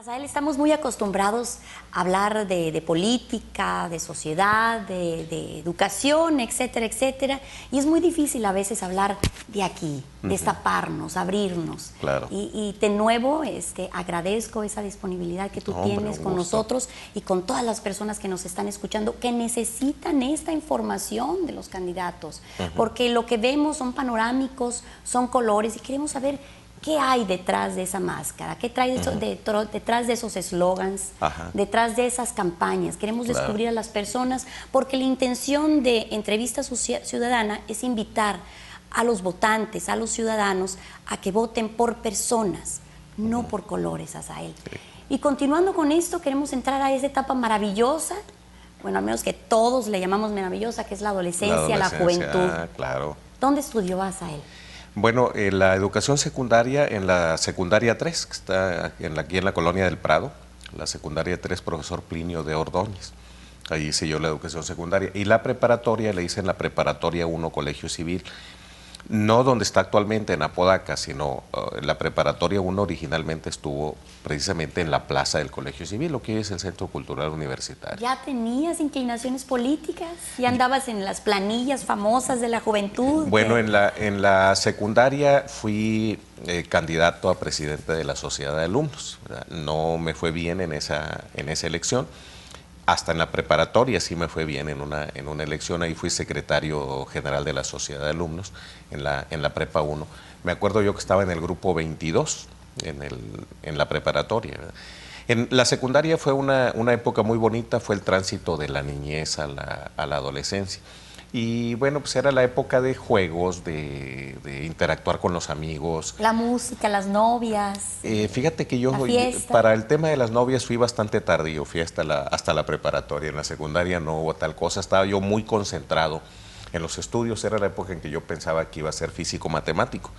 Azael, estamos muy acostumbrados a hablar de política, de sociedad, de educación, etcétera, etcétera, y es muy difícil a veces hablar de aquí, destaparnos, abrirnos. Claro. Y de nuevo agradezco esa disponibilidad que tú tienes con nosotros y con todas las personas que nos están escuchando, que necesitan esta información de los candidatos, porque lo que vemos son panorámicos, son colores, y queremos saber ¿qué hay detrás de esa máscara? ¿Qué trae detrás de esos eslogans? Detrás de esas campañas. Queremos descubrir a las personas porque la intención de Entrevista Ciudadana es invitar a los votantes, a los ciudadanos, a que voten por personas, no por colores, Azael. Sí. Y continuando con esto, queremos entrar a esa etapa maravillosa, bueno, al menos que todos le llamamos maravillosa, que es la adolescencia, la juventud. Claro. ¿Dónde estudió Azael? Bueno, la educación secundaria en la secundaria 3, que está aquí en la colonia del Prado, la secundaria 3, profesor Plinio de Ordóñez. Ahí hice yo la educación secundaria. Y la preparatoria la hice en la preparatoria 1, Colegio Civil. No donde está actualmente, en Apodaca, sino la preparatoria 1 originalmente estuvo precisamente en la plaza del Colegio Civil, lo que hoy es el Centro Cultural Universitario. ¿Ya tenías inclinaciones políticas? ¿Ya andabas en las planillas famosas de la juventud? Bueno, en la secundaria fui candidato a presidente de la Sociedad de Alumnos, ¿verdad? No me fue bien en esa elección. Hasta en la preparatoria sí me fue bien en una elección, ahí fui secretario general de la Sociedad de Alumnos en la Prepa 1. Me acuerdo yo que estaba en el grupo 22 en la preparatoria, ¿verdad? En la secundaria fue una época muy bonita, fue el tránsito de la niñez a la adolescencia. Y bueno, pues era la época de juegos, de interactuar con los amigos. La música, las novias. Fíjate que yo para el tema de las novias fui bastante tardío, fui hasta la preparatoria. En la secundaria no hubo tal cosa, estaba yo muy concentrado en los estudios. Era la época en que yo pensaba que iba a ser físico-matemático.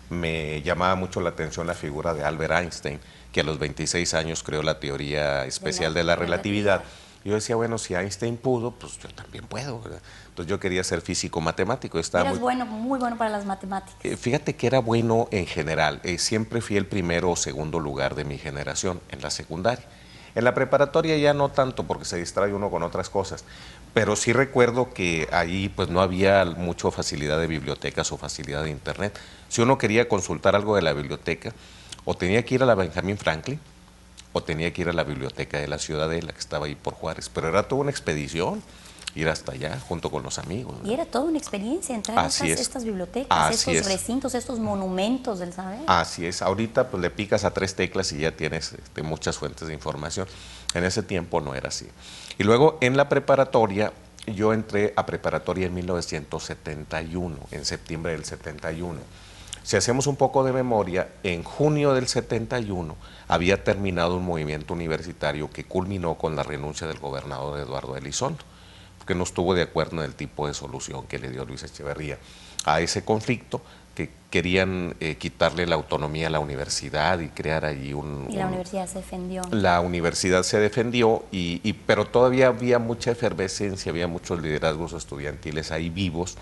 Me llamaba mucho la atención la figura de Albert Einstein, que a los 26 años creó la teoría especial de la relatividad. Yo decía, bueno, si Einstein pudo, pues yo también puedo, ¿verdad? Entonces yo quería ser físico-matemático. Eras muy bueno para las matemáticas. Fíjate que era bueno en general. Siempre fui el primero o segundo lugar de mi generación en la secundaria. En la preparatoria ya no tanto, porque se distrae uno con otras cosas. Pero sí recuerdo que ahí pues no había mucha facilidad de bibliotecas o facilidad de internet. Si uno quería consultar algo de la biblioteca, o tenía que ir a la Benjamin Franklin, o tenía que ir a la biblioteca de la Ciudadela, que estaba ahí por Juárez. Pero era toda una expedición ir hasta allá junto con los amigos, ¿no? Y era toda una experiencia entrar a estas bibliotecas, estos recintos, estos monumentos del saber. Así es. Ahorita pues le picas a 3 teclas y ya tienes muchas fuentes de información. En ese tiempo no era así. Y luego en la preparatoria, yo entré a preparatoria en 1971, en septiembre del 71. Si hacemos un poco de memoria, en junio del 71 había terminado un movimiento universitario que culminó con la renuncia del gobernador Eduardo Elizondo, porque no estuvo de acuerdo en el tipo de solución que le dio Luis Echeverría a ese conflicto, que querían quitarle la autonomía a la universidad y crear allí Y la universidad se defendió. La universidad se defendió, pero todavía había mucha efervescencia, había muchos liderazgos estudiantiles ahí vivos,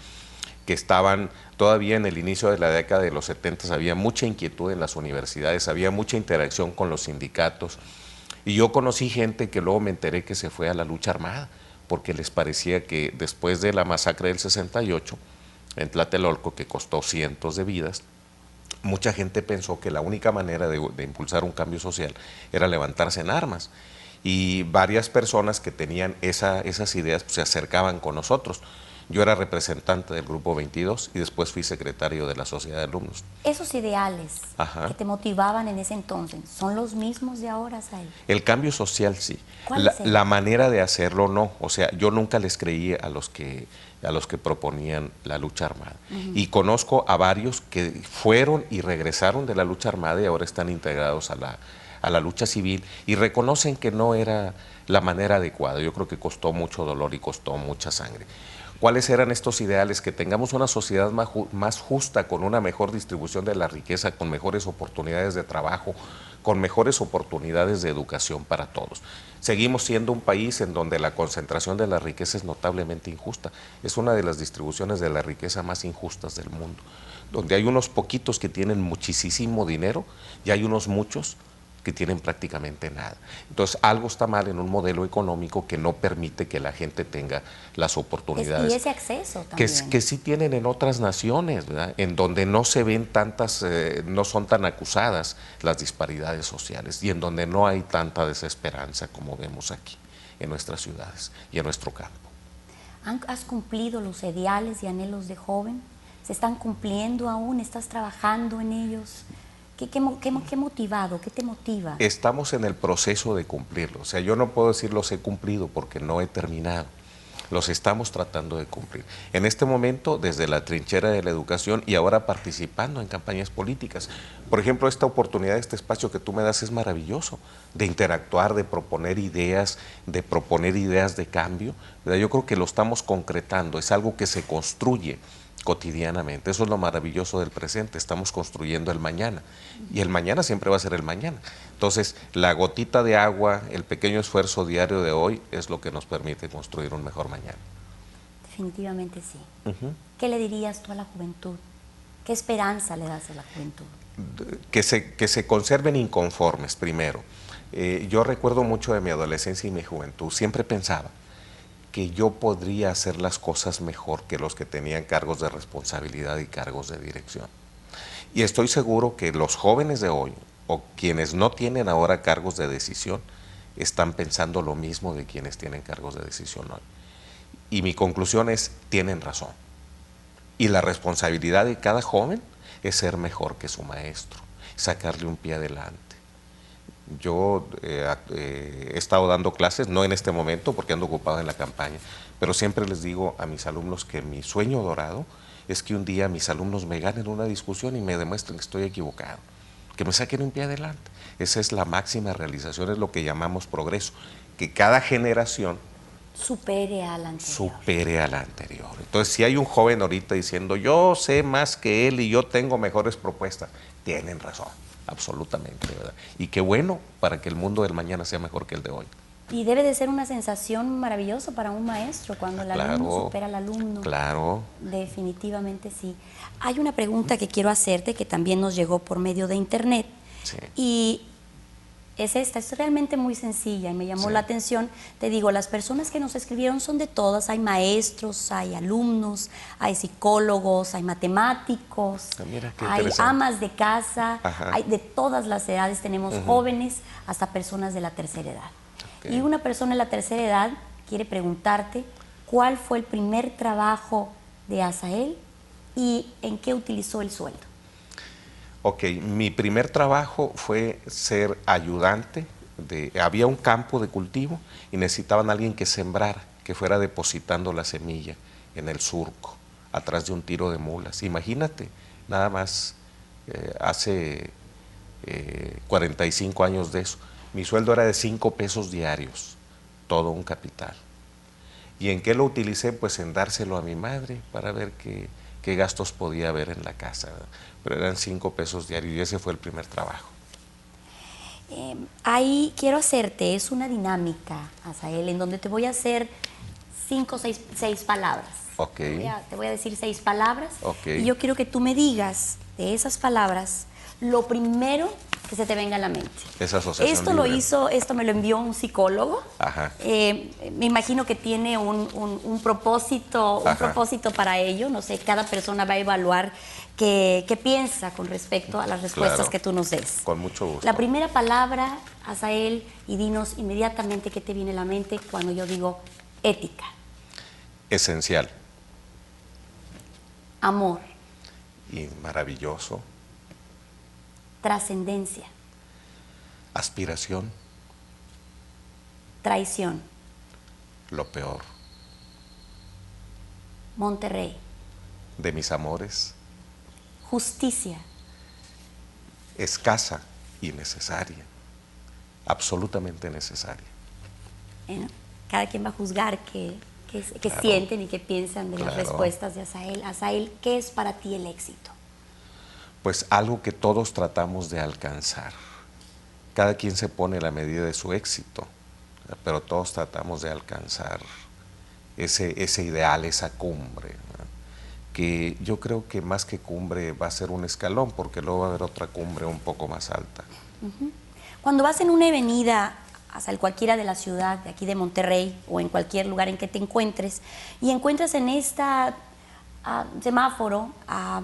que estaban todavía en el inicio de la década de los 70, había mucha inquietud en las universidades, había mucha interacción con los sindicatos, y yo conocí gente que luego me enteré que se fue a la lucha armada, porque les parecía que después de la masacre del 68, en Tlatelolco, que costó cientos de vidas, mucha gente pensó que la única manera de impulsar un cambio social era levantarse en armas, y varias personas que tenían esas ideas pues, se acercaban con nosotros. Yo era representante del Grupo 22 y después fui secretario de la Sociedad de Alumnos. Esos ideales que te motivaban en ese entonces, ¿son los mismos de ahora, Azael? El cambio social sí. La manera de hacerlo no. O sea, yo nunca les creí a los que proponían la lucha armada. Y conozco a varios que fueron y regresaron de la lucha armada y ahora están integrados a la lucha civil y reconocen que no era la manera adecuada. Yo creo que costó mucho dolor y costó mucha sangre. ¿Cuáles eran estos ideales? Que tengamos una sociedad más justa, con una mejor distribución de la riqueza, con mejores oportunidades de trabajo, con mejores oportunidades de educación para todos. Seguimos siendo un país en donde la concentración de la riqueza es notablemente injusta. Es una de las distribuciones de la riqueza más injustas del mundo, donde hay unos poquitos que tienen muchísimo dinero y hay unos muchos que tienen prácticamente nada. Entonces, algo está mal en un modelo económico que no permite que la gente tenga las oportunidades. Y ese acceso también. Que sí tienen en otras naciones, ¿verdad? En donde no se ven tantas, no son tan acusadas las disparidades sociales y en donde no hay tanta desesperanza como vemos aquí, en nuestras ciudades y en nuestro campo. ¿Has cumplido los ideales y anhelos de joven? ¿Se están cumpliendo aún? ¿Estás trabajando en ellos? ¿Qué motivado? ¿Qué te motiva? Estamos en el proceso de cumplirlo. O sea, yo no puedo decir los he cumplido porque no he terminado. Los estamos tratando de cumplir. En este momento, desde la trinchera de la educación y ahora participando en campañas políticas. Por ejemplo, esta oportunidad, este espacio que tú me das es maravilloso, de interactuar, de proponer ideas de cambio. ¿Verdad? Yo creo que lo estamos concretando, es algo que se construye cotidianamente. Eso es lo maravilloso del presente, estamos construyendo el mañana y el mañana siempre va a ser el mañana. Entonces, la gotita de agua, el pequeño esfuerzo diario de hoy es lo que nos permite construir un mejor mañana. Definitivamente sí. ¿Qué le dirías tú a la juventud? ¿Qué esperanza le das a la juventud? Que se conserven inconformes, primero. Yo recuerdo mucho de mi adolescencia y mi juventud, siempre pensaba que yo podría hacer las cosas mejor que los que tenían cargos de responsabilidad y cargos de dirección. Y estoy seguro que los jóvenes de hoy, o quienes no tienen ahora cargos de decisión, están pensando lo mismo de quienes tienen cargos de decisión hoy. Y mi conclusión es, tienen razón. Y la responsabilidad de cada joven es ser mejor que su maestro, sacarle un pie adelante. Yo he estado dando clases, no en este momento porque ando ocupado en la campaña, pero siempre les digo a mis alumnos que mi sueño dorado es que un día mis alumnos me ganen una discusión y me demuestren que estoy equivocado, que me saquen un pie adelante. Esa es la máxima realización, es lo que llamamos progreso, que cada generación supere a la anterior. Supere a la anterior. Entonces, si hay un joven ahorita diciendo, yo sé más que él y yo tengo mejores propuestas, tienen razón. Absolutamente, ¿verdad? Y qué bueno para que el mundo del mañana sea mejor que el de hoy. Y debe de ser una sensación maravillosa para un maestro cuando el alumno supera al alumno. Claro. Definitivamente sí. Hay una pregunta que quiero hacerte que también nos llegó por medio de internet. Sí. Y es esta, es realmente muy sencilla y me llamó la atención. Te digo, las personas que nos escribieron son de todas, hay maestros, hay alumnos, hay psicólogos, hay matemáticos, hay amas de casa, hay de todas las edades, tenemos jóvenes hasta personas de la tercera edad. Y una persona de la tercera edad quiere preguntarte cuál fue el primer trabajo de Asael y en qué utilizó el sueldo. Ok, mi primer trabajo fue ser ayudante. Había un campo de cultivo y necesitaban a alguien que sembrara, que fuera depositando la semilla en el surco, atrás de un tiro de mulas. Imagínate, nada más hace 45 años de eso. Mi sueldo era de 5 pesos diarios, todo un capital. ¿Y en qué lo utilicé? Pues en dárselo a mi madre para ver qué gastos podía haber en la casa, ¿verdad? Pero eran 5 pesos diarios y ese fue el primer trabajo. Ahí quiero hacerte, es una dinámica, Asael, en donde te voy a hacer 5 o 6 palabras. Ok. Te voy a decir 6 palabras. Ok. Y yo quiero que tú me digas de esas palabras lo primero que se te venga a la mente. Esa asociación libre. Esto me lo envió un psicólogo. Ajá. Me imagino que tiene un propósito para ello. No sé, cada persona va a evaluar qué piensa con respecto a las respuestas que tú nos des. Con mucho gusto. La primera palabra, Asael, y dinos inmediatamente qué te viene a la mente cuando yo digo ética. Esencial. Amor. Y maravilloso. Trascendencia. Aspiración. Traición. Lo peor. Monterrey. De mis amores. Justicia. Escasa y necesaria. Absolutamente necesaria. Bueno, cada quien va a juzgar qué sienten y qué piensan de las respuestas de Asael. Asael, ¿qué es para ti el éxito? Pues algo que todos tratamos de alcanzar. Cada quien se pone la medida de su éxito, pero todos tratamos de alcanzar ese ideal, esa cumbre, ¿no? Que yo creo que más que cumbre va a ser un escalón, porque luego va a haber otra cumbre un poco más alta. Cuando vas en una avenida hacia cualquiera de la ciudad, de aquí de Monterrey, o en cualquier lugar en que te encuentres, y encuentras en esta semáforo a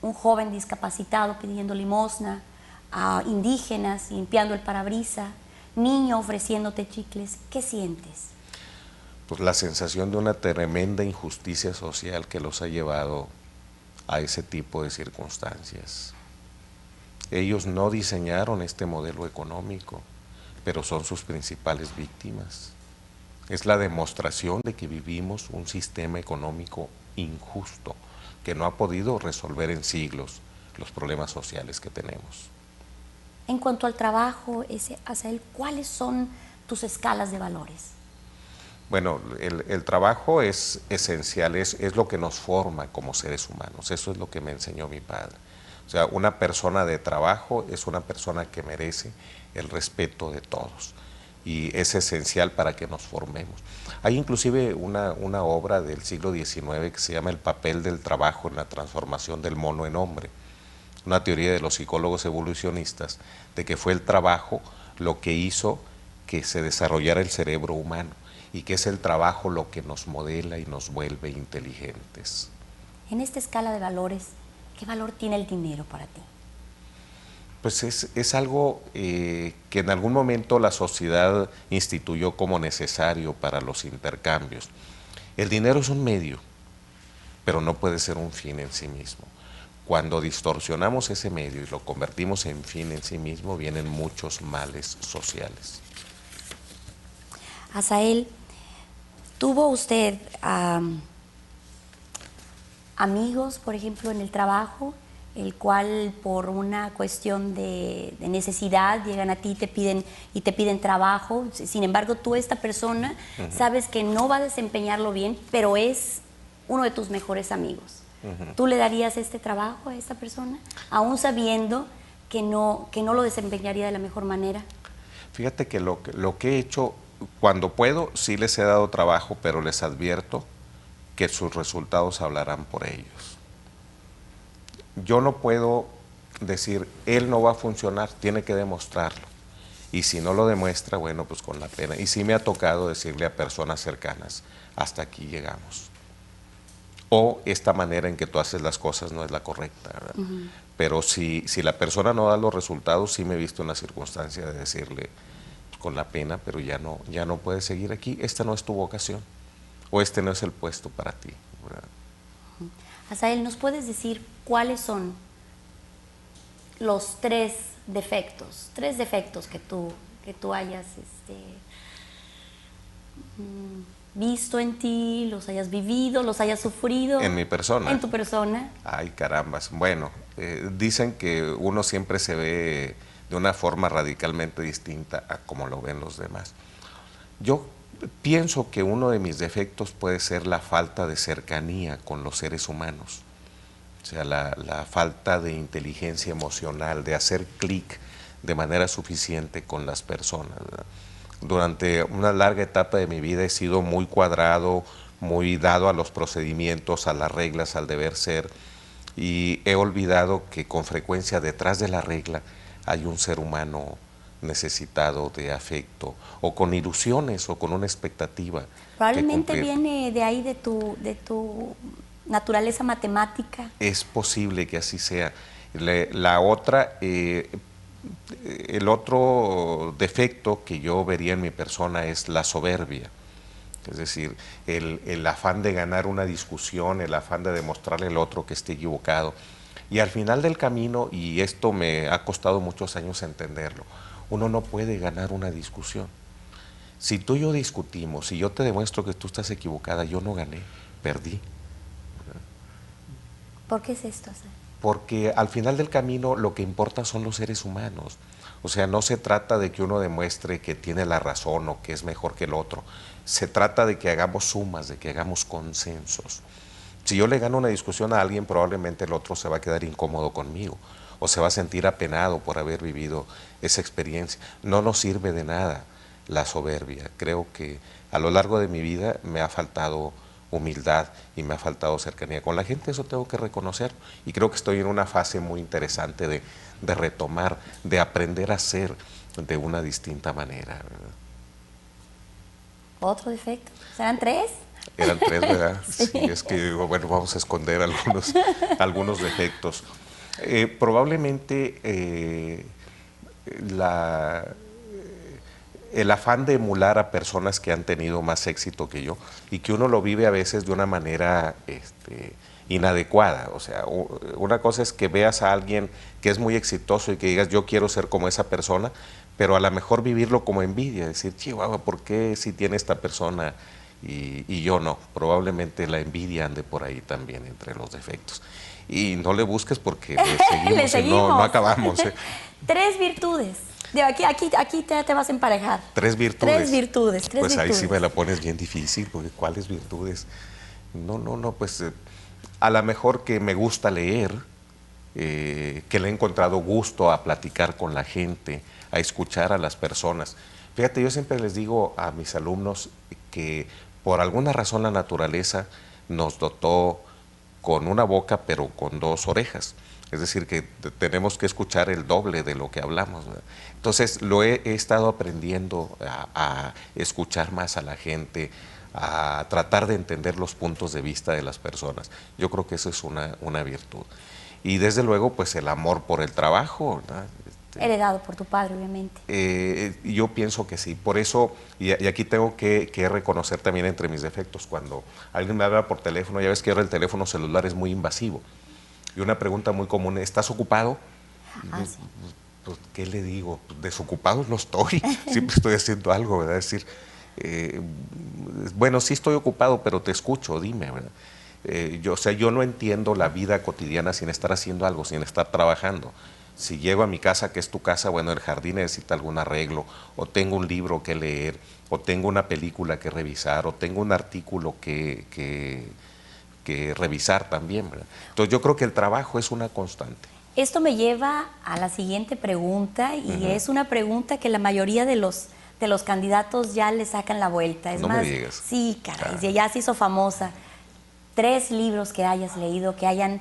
un joven discapacitado pidiendo limosna, a indígenas limpiando el parabrisa, niño ofreciéndote chicles, ¿qué sientes? Pues la sensación de una tremenda injusticia social que los ha llevado a ese tipo de circunstancias. Ellos no diseñaron este modelo económico, pero son sus principales víctimas. Es la demostración de que vivimos un sistema económico injusto, que no ha podido resolver en siglos los problemas sociales que tenemos. En cuanto al trabajo, Asael, ¿cuáles son tus escalas de valores? Bueno, el trabajo es esencial, es lo que nos forma como seres humanos, eso es lo que me enseñó mi padre. O sea, una persona de trabajo es una persona que merece el respeto de todos y es esencial para que nos formemos. Hay inclusive una obra del siglo XIX que se llama El papel del trabajo en la transformación del mono en hombre, una teoría de los psicólogos evolucionistas de que fue el trabajo lo que hizo que se desarrollara el cerebro humano y que es el trabajo lo que nos modela y nos vuelve inteligentes. En esta escala de valores, ¿qué valor tiene el dinero para ti? Pues es algo que en algún momento la sociedad instituyó como necesario para los intercambios. El dinero es un medio, pero no puede ser un fin en sí mismo. Cuando distorsionamos ese medio y lo convertimos en fin en sí mismo, vienen muchos males sociales. Asael, ¿tuvo usted amigos, por ejemplo, en el trabajo, el cual por una cuestión de necesidad llegan a ti y te piden trabajo? Sin embargo, tú, esta persona, sabes que no va a desempeñarlo bien, pero es uno de tus mejores amigos. ¿Tú le darías este trabajo a esta persona, aún sabiendo que no lo desempeñaría de la mejor manera? Fíjate que lo que he hecho, cuando puedo, sí les he dado trabajo, pero les advierto que sus resultados hablarán por ellos. Yo no puedo decir, él no va a funcionar, tiene que demostrarlo. Y si no lo demuestra, bueno, pues con la pena. Y sí me ha tocado decirle a personas cercanas, hasta aquí llegamos. O esta manera en que tú haces las cosas no es la correcta, ¿verdad? Pero si la persona no da los resultados, sí me he visto en la circunstancia de decirle, con la pena, pero ya no puedes seguir aquí, esta no es tu vocación, o este no es el puesto para ti, ¿verdad? Asael, ¿nos puedes decir cuáles son los tres defectos que tú hayas visto en ti, los hayas vivido, los hayas sufrido? En mi persona. En tu persona. Ay, carambas. Bueno, dicen que uno siempre se ve de una forma radicalmente distinta a como lo ven los demás. Yo pienso que uno de mis defectos puede ser la falta de cercanía con los seres humanos. O sea, la falta de inteligencia emocional, de hacer clic de manera suficiente con las personas, ¿verdad? Durante una larga etapa de mi vida he sido muy cuadrado, muy dado a los procedimientos, a las reglas, al deber ser, y he olvidado que con frecuencia detrás de la regla hay un ser humano necesitado de afecto, o con ilusiones, o con una expectativa. Probablemente viene de ahí, de tu naturaleza matemática. Es posible que así sea. La otra, el otro defecto que yo vería en mi persona es la soberbia. Es decir, el afán de ganar una discusión, el afán de demostrarle al otro que esté equivocado. Y al final del camino, y esto me ha costado muchos años entenderlo, uno no puede ganar una discusión. Si tú y yo discutimos, si yo te demuestro que tú estás equivocada, yo no gané, perdí. ¿Por qué es esto? Porque al final del camino lo que importa son los seres humanos. O sea, no se trata de que uno demuestre que tiene la razón o que es mejor que el otro. Se trata de que hagamos sumas, de que hagamos consensos. Si yo le gano una discusión a alguien, probablemente el otro se va a quedar incómodo conmigo o se va a sentir apenado por haber vivido esa experiencia. No nos sirve de nada la soberbia. Creo que a lo largo de mi vida me ha faltado humildad y me ha faltado cercanía con la gente, eso tengo que reconocer, y creo que estoy en una fase muy interesante de retomar, de aprender a ser, de una distinta manera, ¿verdad? ¿Otro defecto? ¿Serán 3? Eran 3, ¿verdad? Sí. Sí, es que digo, bueno, vamos a esconder algunos defectos. Probablemente la, el afán de emular a personas que han tenido más éxito que yo y que uno lo vive a veces de una manera inadecuada. O sea, una cosa es que veas a alguien que es muy exitoso y que digas yo quiero ser como esa persona, pero a lo mejor vivirlo como envidia, decir, chihuahua, ¿por qué si tiene esta persona y yo no? Probablemente la envidia ande por ahí también entre los defectos. Y no le busques porque le Le seguimos y no seguimos. acabamos. 3 virtudes. Aquí te vas a emparejar. 3 virtudes. 3 virtudes, 3 Pues ahí virtudes. sí me la pones bien difícil, porque ¿cuáles virtudes? No, pues a lo mejor que me gusta leer, que le he encontrado gusto a platicar con la gente, a escuchar a las personas. Fíjate, yo siempre les digo a mis alumnos que por alguna razón la naturaleza nos dotó con una boca pero con 2 orejas. Es decir, que tenemos que escuchar el doble de lo que hablamos, ¿verdad? Entonces, he estado aprendiendo a escuchar más a la gente, a tratar de entender los puntos de vista de las personas. Yo creo que eso es una virtud. Y desde luego, pues el amor por el trabajo, ¿verdad? Heredado por tu padre, obviamente. Yo pienso que sí. Por eso, y aquí tengo que reconocer también entre mis defectos, cuando alguien me habla por teléfono, ya ves que ahora el teléfono celular es muy invasivo. Y una pregunta muy común, ¿estás ocupado? Sí. Pues, ¿qué le digo? Pues, desocupado no estoy, siempre estoy haciendo algo, ¿verdad? Es decir, bueno, sí estoy ocupado, pero te escucho, dime, ¿verdad? Yo no entiendo la vida cotidiana sin estar haciendo algo, sin estar trabajando. Si llego a mi casa, que es tu casa, bueno, el jardín necesita algún arreglo, o tengo un libro que leer, o tengo una película que revisar, o tengo un artículo que revisar también, ¿verdad? Entonces yo creo que el trabajo es una constante. Esto me lleva a la siguiente pregunta y es una pregunta que la mayoría de los candidatos ya le sacan la vuelta. Es No más, me digas. sí, caray, ya se hizo famosa. 3 libros que hayas leído que hayan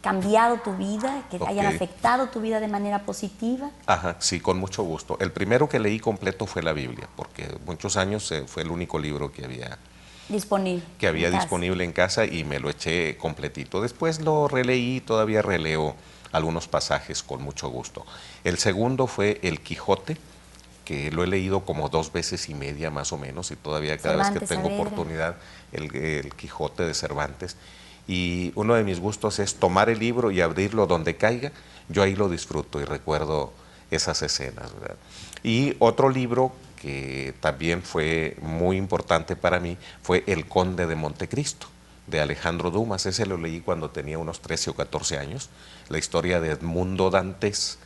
cambiado tu vida, que hayan afectado tu vida de manera positiva. Ajá, sí, con mucho gusto. El primero que leí completo fue la Biblia, porque muchos años fue el único libro que había disponible en casa y me lo eché completito. Después lo releí, todavía releo algunos pasajes con mucho gusto. El segundo fue El Quijote, que lo he leído como 2 veces y media más o menos, y todavía cada vez que tengo oportunidad, el Quijote de Cervantes. Y uno de mis gustos es tomar el libro y abrirlo donde caiga, yo ahí lo disfruto y recuerdo esas escenas, ¿verdad? Y otro libro que también fue muy importante para mí fue El Conde de Montecristo, de Alejandro Dumas. Ese lo leí cuando tenía unos 13 o 14 años, la historia de Edmundo Dantes,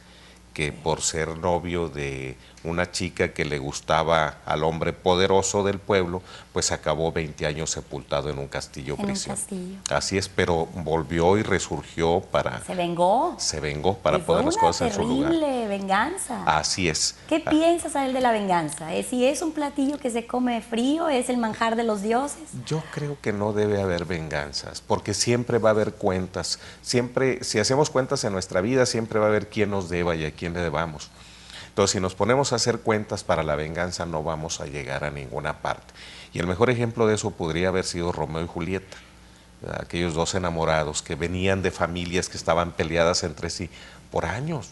que por ser novio de una chica que le gustaba al hombre poderoso del pueblo, pues acabó 20 años sepultado en un castillo prisión. Así es, pero volvió y resurgió para... Se vengó. Se vengó para poner las cosas en su lugar. Terrible venganza. Así es. ¿Qué piensas a él de la venganza? Si es un platillo que se come frío, es el manjar de los dioses. Yo creo que no debe haber venganzas, porque siempre va a haber cuentas. Siempre, si hacemos cuentas en nuestra vida, siempre va a haber quién nos deba y a quién le debamos. Entonces, si nos ponemos a hacer cuentas para la venganza, no vamos a llegar a ninguna parte. Y el mejor ejemplo de eso podría haber sido Romeo y Julieta, ¿verdad? Aquellos 2 enamorados que venían de familias que estaban peleadas entre sí por años.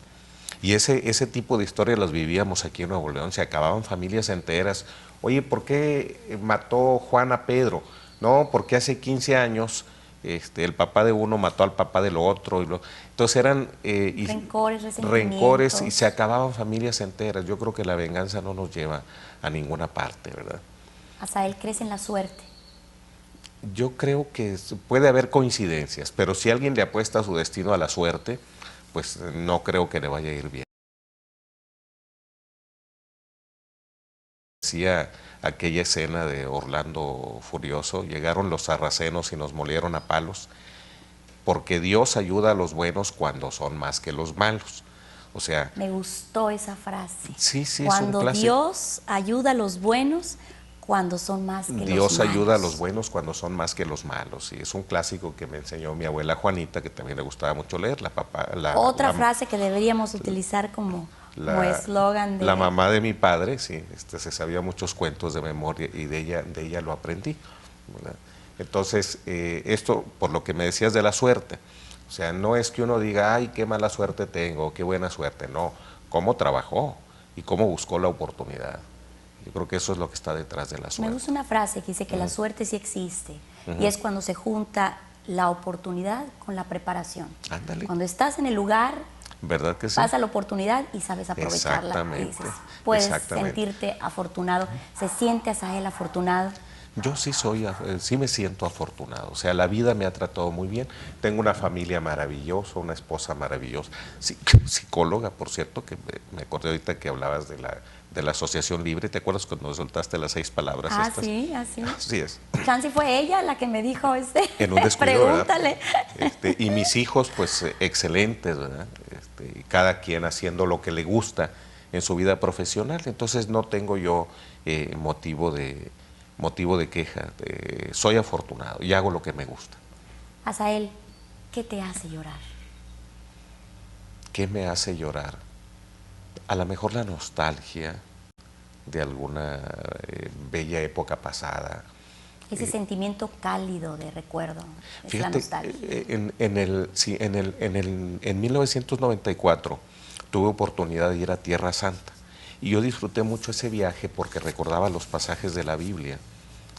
Y ese tipo de historias las vivíamos aquí en Nuevo León, se acababan familias enteras. Oye, ¿por qué mató Juan a Pedro? No, porque hace 15 años el papá de uno mató al papá del otro. Entonces eran rencores y se acababan familias enteras. Yo creo que la venganza no nos lleva a ninguna parte, ¿verdad? Asael, ¿crees en la suerte? Yo creo que puede haber coincidencias, pero si alguien le apuesta su destino a la suerte, pues no creo que le vaya a ir bien. Decía aquella escena de Orlando Furioso, llegaron los sarracenos y nos molieron a palos, porque Dios ayuda a los buenos cuando son más que los malos. O sea... Me gustó esa frase. Sí, cuando Dios ayuda a los buenos cuando son más que los malos. Dios ayuda a los buenos cuando son más que los malos. Y es un clásico que me enseñó mi abuela Juanita, que también le gustaba mucho leer. Otra frase que deberíamos utilizar como Como eslogan de... La mamá de mi padre, sí, se sabía muchos cuentos de memoria y de ella lo aprendí, ¿verdad? Entonces, esto, por lo que me decías de la suerte, o sea, no es que uno diga, ay, qué mala suerte tengo, qué buena suerte, no, cómo trabajó y cómo buscó la oportunidad. Yo creo que eso es lo que está detrás de la suerte. Me gusta una frase que dice que la suerte sí existe, y es cuando se junta la oportunidad con la preparación. Ándale. Cuando estás en el lugar, ¿verdad que sí? pasa la oportunidad y sabes aprovecharla. Exactamente. Y dices, puedes Exactamente. sentirte afortunado. ¿Se siente Asael afortunado? Yo sí sí me siento afortunado, o sea, la vida me ha tratado muy bien, tengo una familia maravillosa, una esposa maravillosa, psicóloga, por cierto, que me acordé ahorita que hablabas de la asociación libre, ¿te acuerdas cuando soltaste las 6 palabras estas? Sí, así. Así es. Chansi fue ella la que me dijo En un descuido, pregúntale. ¿verdad? Y mis hijos, pues, excelentes, ¿verdad? Y cada quien haciendo lo que le gusta en su vida profesional, entonces no tengo yo motivo de queja. Soy afortunado y hago lo que me gusta. Asael, ¿qué te hace llorar? ¿Qué me hace llorar? A lo mejor la nostalgia de alguna bella época pasada. Ese sentimiento cálido de recuerdo, es la Fíjate, nostalgia. en 1994 tuve oportunidad de ir a Tierra Santa y yo disfruté mucho ese viaje porque recordaba los pasajes de la Biblia,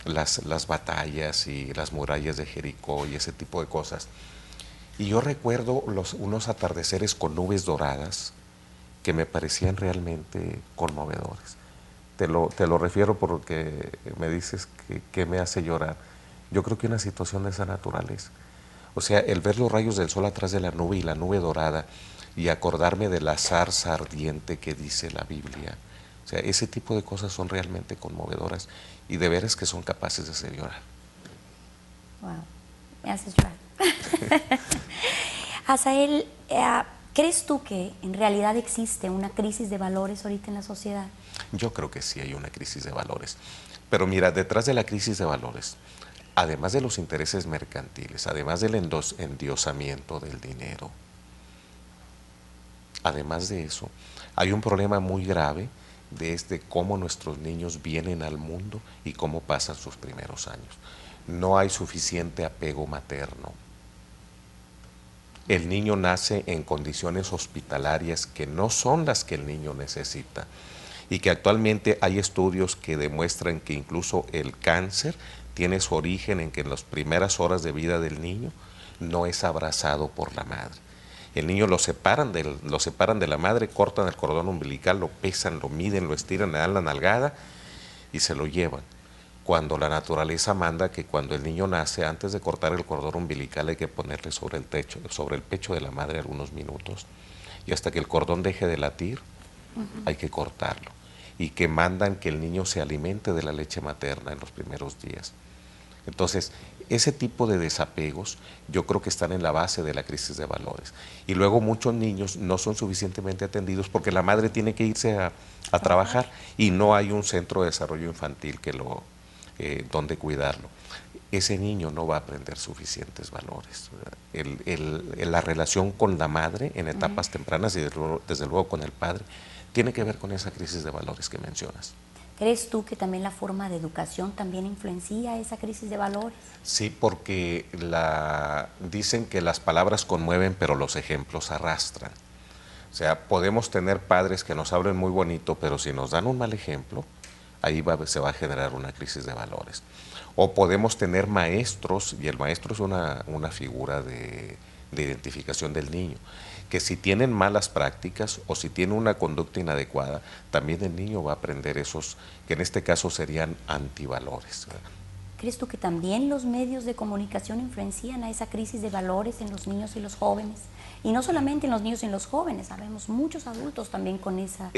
las batallas y las murallas de Jericó y ese tipo de cosas. Y yo recuerdo unos atardeceres con nubes doradas que me parecían realmente conmovedores. Te lo refiero porque me dices que me hace llorar. Yo creo que una situación de esa naturaleza. O sea, el ver los rayos del sol atrás de la nube y la nube dorada y acordarme de la zarza ardiente que dice la Biblia. O sea, ese tipo de cosas son realmente conmovedoras y de veras que son capaces de hacer llorar. Wow, me haces llorar. Asael, ¿crees tú que en realidad existe una crisis de valores ahorita en la sociedad? Yo creo que sí hay una crisis de valores. Pero mira, detrás de la crisis de valores, además de los intereses mercantiles, además del endiosamiento del dinero, además de eso, hay un problema muy grave de cómo nuestros niños vienen al mundo y cómo pasan sus primeros años. No hay suficiente apego materno. El niño nace en condiciones hospitalarias que no son las que el niño necesita y que actualmente hay estudios que demuestran que incluso el cáncer tiene su origen en que en las primeras horas de vida del niño no es abrazado por la madre. El niño lo separan de la madre, cortan el cordón umbilical, lo pesan, lo miden, lo estiran, le dan la nalgada y se lo llevan. Cuando la naturaleza manda que cuando el niño nace, antes de cortar el cordón umbilical hay que ponerle sobre el pecho de la madre algunos minutos y hasta que el cordón deje de latir, hay que cortarlo. Y que mandan que el niño se alimente de la leche materna en los primeros días. Entonces, ese tipo de desapegos yo creo que están en la base de la crisis de valores. Y luego muchos niños no son suficientemente atendidos porque la madre tiene que irse a trabajar y no hay un centro de desarrollo infantil donde cuidarlo. Ese niño no va a aprender suficientes valores. La relación con la madre en etapas tempranas y desde luego con el padre tiene que ver con esa crisis de valores que mencionas. ¿Crees tú que también la forma de educación también influencia esa crisis de valores? Sí, porque dicen que las palabras conmueven, pero los ejemplos arrastran. O sea, podemos tener padres que nos hablen muy bonito, pero si nos dan un mal ejemplo, ahí se va a generar una crisis de valores. O podemos tener maestros, y el maestro es una figura de identificación del niño, que si tienen malas prácticas o si tienen una conducta inadecuada, también el niño va a aprender esos, que en este caso serían antivalores. ¿Crees tú que también los medios de comunicación influencian a esa crisis de valores en los niños y los jóvenes? Y no solamente en los niños y en los jóvenes, sabemos muchos adultos también con esa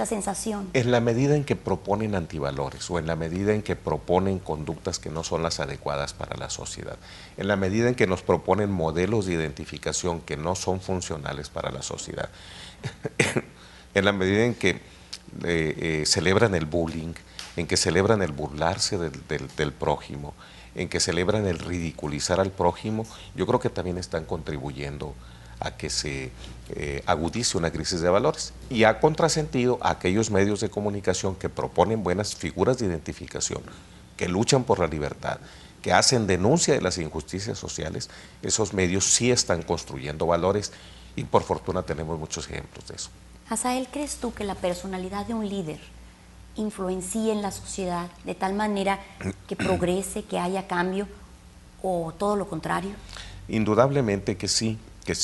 sensación. En la medida en que proponen antivalores o en la medida en que proponen conductas que no son las adecuadas para la sociedad, en la medida en que nos proponen modelos de identificación que no son funcionales para la sociedad, en la medida en que celebran el bullying, en que celebran el burlarse del prójimo, en que celebran el ridiculizar al prójimo, yo creo que también están contribuyendo a que se agudice una crisis de valores. Y ha contrasentido a aquellos medios de comunicación que proponen buenas figuras de identificación, que luchan por la libertad, que hacen denuncia de las injusticias sociales. Esos medios sí están construyendo valores y por fortuna tenemos muchos ejemplos de eso. Asael, ¿crees tú que la personalidad de un líder influencie en la sociedad de tal manera que progrese, que haya cambio, o todo lo contrario? Indudablemente que sí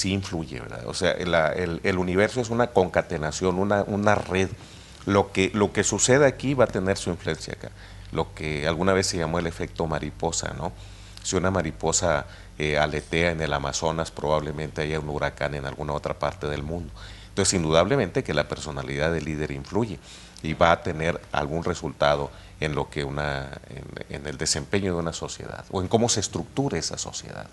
influye, ¿verdad? O sea, el universo es una concatenación, una red. Lo que sucede aquí va a tener su influencia acá. Lo que alguna vez se llamó el efecto mariposa, ¿no? Si una mariposa aletea en el Amazonas, probablemente haya un huracán en alguna otra parte del mundo. Entonces, indudablemente que la personalidad del líder influye y va a tener algún resultado en lo que en el desempeño de una sociedad o en cómo se estructura esa sociedad.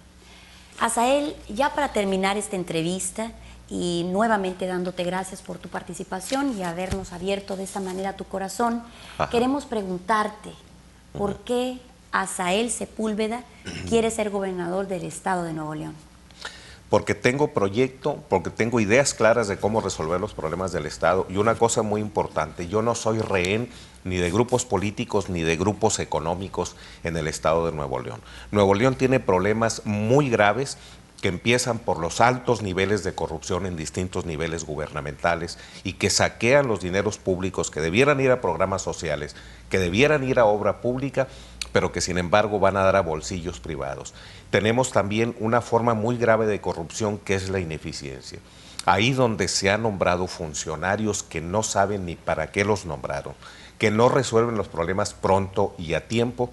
Asael, ya para terminar esta entrevista y nuevamente dándote gracias por tu participación y habernos abierto de esta manera tu corazón, queremos preguntarte por qué Asael Sepúlveda quiere ser gobernador del estado de Nuevo León. Porque tengo proyecto, porque tengo ideas claras de cómo resolver los problemas del Estado. Y una cosa muy importante, yo no soy rehén ni de grupos políticos ni de grupos económicos en el Estado de Nuevo León. Nuevo León tiene problemas muy graves que empiezan por los altos niveles de corrupción en distintos niveles gubernamentales y que saquean los dineros públicos que debieran ir a programas sociales, que debieran ir a obra pública, pero que sin embargo van a dar a bolsillos privados. Tenemos también una forma muy grave de corrupción que es la ineficiencia. Ahí donde se han nombrado funcionarios que no saben ni para qué los nombraron, que no resuelven los problemas pronto y a tiempo,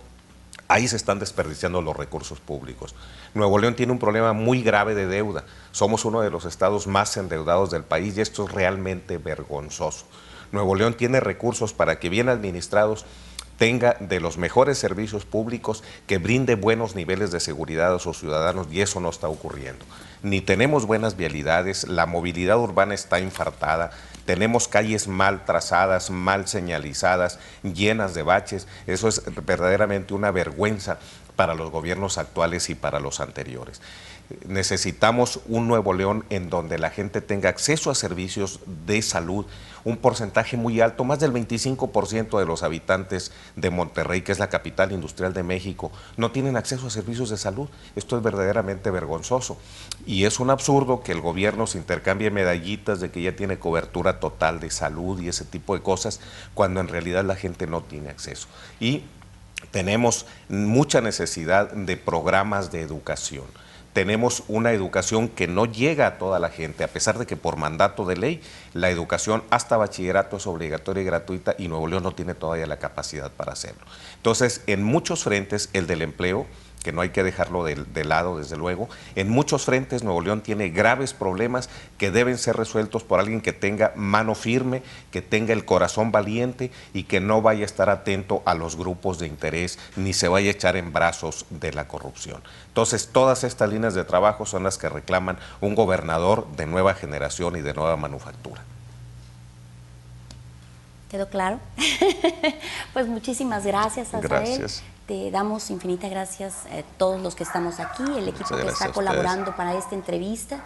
ahí se están desperdiciando los recursos públicos. Nuevo León tiene un problema muy grave de deuda. Somos uno de los estados más endeudados del país y esto es realmente vergonzoso. Nuevo León tiene recursos para que bien administrados tenga de los mejores servicios públicos, que brinde buenos niveles de seguridad a sus ciudadanos y eso no está ocurriendo. Ni tenemos buenas vialidades, la movilidad urbana está infartada, tenemos calles mal trazadas, mal señalizadas, llenas de baches. Eso es verdaderamente una vergüenza para los gobiernos actuales y para los anteriores. Necesitamos un Nuevo León en donde la gente tenga acceso a servicios de salud, un porcentaje muy alto, más del 25% de los habitantes de Monterrey, que es la capital industrial de México, no tienen acceso a servicios de salud. Esto es verdaderamente vergonzoso y es un absurdo que el gobierno se intercambie medallitas de que ya tiene cobertura total de salud y ese tipo de cosas, cuando en realidad la gente no tiene acceso. Y tenemos mucha necesidad de programas de educación. Tenemos una educación que no llega a toda la gente, a pesar de que por mandato de ley la educación hasta bachillerato es obligatoria y gratuita y Nuevo León no tiene todavía la capacidad para hacerlo. Entonces, en muchos frentes, el del empleo, que no hay que dejarlo de lado, desde luego, en muchos frentes Nuevo León tiene graves problemas que deben ser resueltos por alguien que tenga mano firme, que tenga el corazón valiente y que no vaya a estar atento a los grupos de interés ni se vaya a echar en brazos de la corrupción. Entonces, todas estas líneas de trabajo son las que reclaman un gobernador de nueva generación y de nueva manufactura. ¿Quedó claro? Pues muchísimas gracias, Asael. Gracias. Te damos infinitas gracias a todos los que estamos aquí, el equipo que está colaborando para esta entrevista.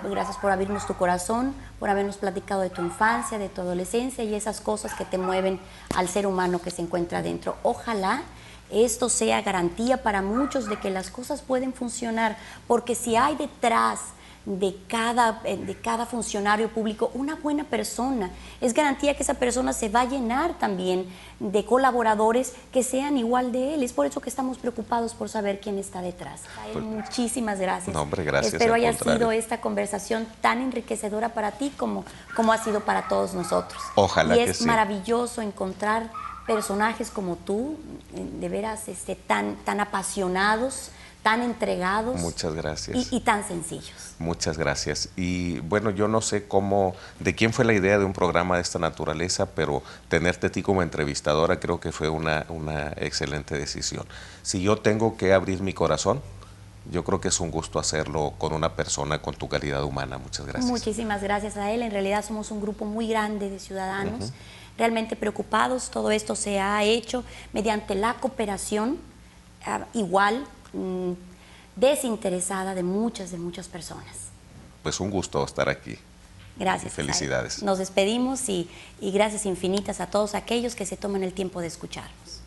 Gracias por abrirnos tu corazón, por habernos platicado de tu infancia, de tu adolescencia y esas cosas que te mueven al ser humano que se encuentra dentro. Ojalá esto sea garantía para muchos de que las cosas pueden funcionar, porque si hay detrás de cada funcionario público una buena persona, es garantía que esa persona se va a llenar también de colaboradores que sean igual de él. Es por eso que estamos preocupados por saber quién está detrás. Pues, muchísimas gracias. No, hombre, gracias. Espero haya sido esta conversación tan enriquecedora para ti como ha sido para todos nosotros. Ojalá que sí. Y es maravilloso encontrar personajes como tú, de veras tan apasionados, tan entregados. Muchas gracias. Y tan sencillos. Muchas gracias. Y bueno, yo no sé de quién fue la idea de un programa de esta naturaleza, pero tenerte a ti como entrevistadora creo que fue una excelente decisión. Si yo tengo que abrir mi corazón, yo creo que es un gusto hacerlo con una persona con tu calidad humana. Muchas gracias. Muchísimas gracias a él. En realidad somos un grupo muy grande de ciudadanos, realmente preocupados. Todo esto se ha hecho mediante la cooperación igual, desinteresada de muchas personas. pues un gusto estar aquí. Gracias. Felicidades. Nos despedimos y gracias infinitas a todos aquellos que se toman el tiempo de escucharnos.